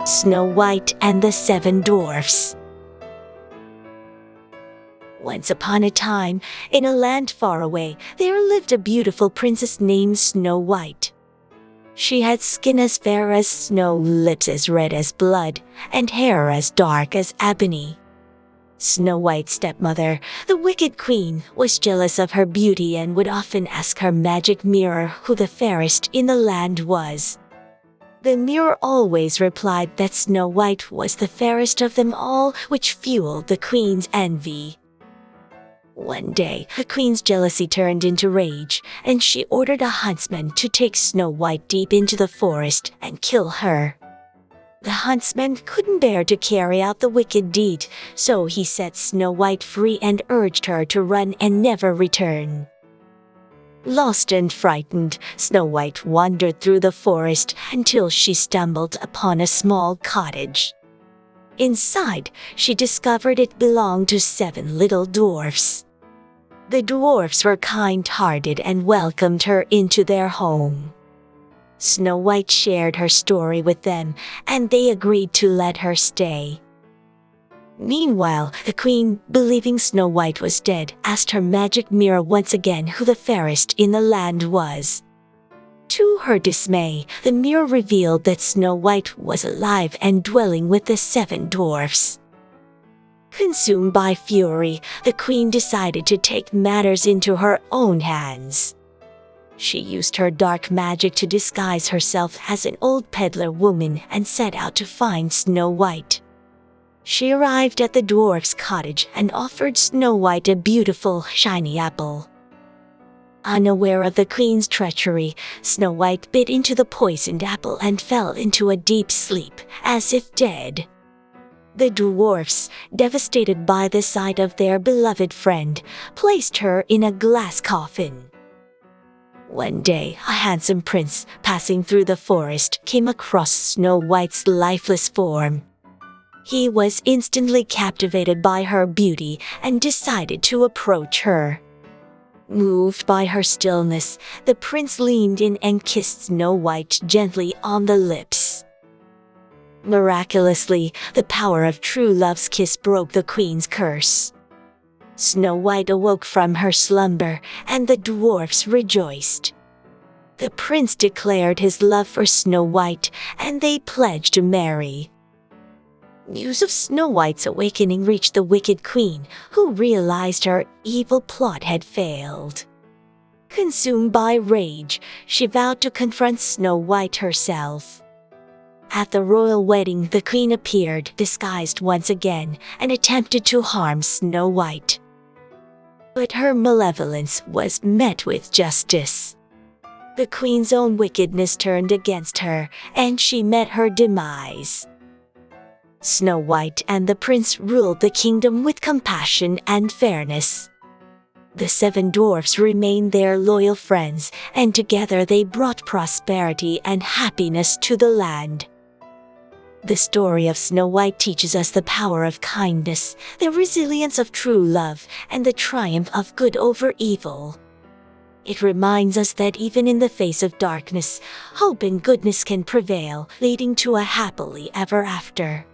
Snow White and the Seven Dwarfs. Once upon a time, in a land far away, there lived a beautiful princess named Snow White. She had skin as fair as snow, lips as red as blood, and hair as dark as ebony. Snow White's stepmother, the wicked queen, was jealous of her beauty and would often ask her magic mirror who the fairest in the land was. The mirror always replied that Snow White was the fairest of them all, which fueled the queen's envy. One day, the queen's jealousy turned into rage, and she ordered a huntsman to take Snow White deep into the forest and kill her. The huntsman couldn't bear to carry out the wicked deed, so he set Snow White free and urged her to run and never return. Lost and frightened, Snow White wandered through the forest until she stumbled upon a small cottage. Inside, she discovered it belonged to 7 little dwarfs. The dwarfs were kind-hearted and welcomed her into their home. Snow White shared her story with them, and they agreed to let her stay. Meanwhile, the queen, believing Snow White was dead, asked her magic mirror once again who the fairest in the land was. To her dismay, the mirror revealed that Snow White was alive and dwelling with the 7 dwarfs. Consumed by fury, the queen decided to take matters into her own hands. She used her dark magic to disguise herself as an old peddler woman and set out to find Snow White. She arrived at the dwarf's cottage and offered Snow White a beautiful, shiny apple. Unaware of the queen's treachery, Snow White bit into the poisoned apple and fell into a deep sleep, as if dead. The dwarfs, devastated by the sight of their beloved friend, placed her in a glass coffin. One day, a handsome prince passing through the forest came across Snow White's lifeless form. He was instantly captivated by her beauty and decided to approach her. Moved by her stillness, the prince leaned in and kissed Snow White gently on the lips. Miraculously, the power of true love's kiss broke the queen's curse. Snow White awoke from her slumber, and the dwarfs rejoiced. The prince declared his love for Snow White, and they pledged to marry. News of Snow White's awakening reached the wicked queen, who realized her evil plot had failed. Consumed by rage, she vowed to confront Snow White herself. At the royal wedding, the queen appeared, disguised once again, and attempted to harm Snow White. But her malevolence was met with justice. The queen's own wickedness turned against her, and she met her demise. Snow White and the prince ruled the kingdom with compassion and fairness. The 7 dwarfs remained their loyal friends, and together they brought prosperity and happiness to the land. The story of Snow White teaches us the power of kindness, the resilience of true love, and the triumph of good over evil. It reminds us that even in the face of darkness, hope and goodness can prevail, leading to a happily ever after.